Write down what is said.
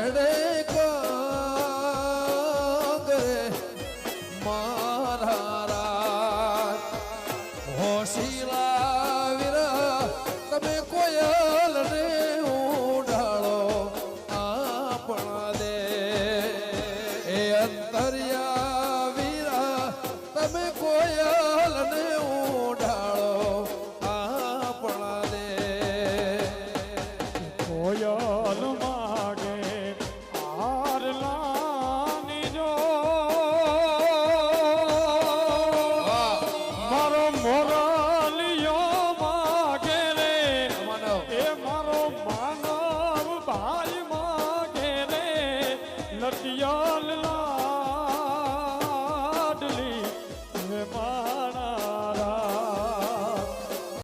રે કાંગરે મારા રાજ હોશીલા વીરા તમે કોયલ ને ઉડાડો આપણા દે એ અંતરિયા વીરા તમે કોયલ ને ઉડાડો આપણા દે કોયલ માગે આરલાની જો મારો મોરાલિયો માગે રે એ મારો માનવ ભાઈ માગે રે લટિયાલ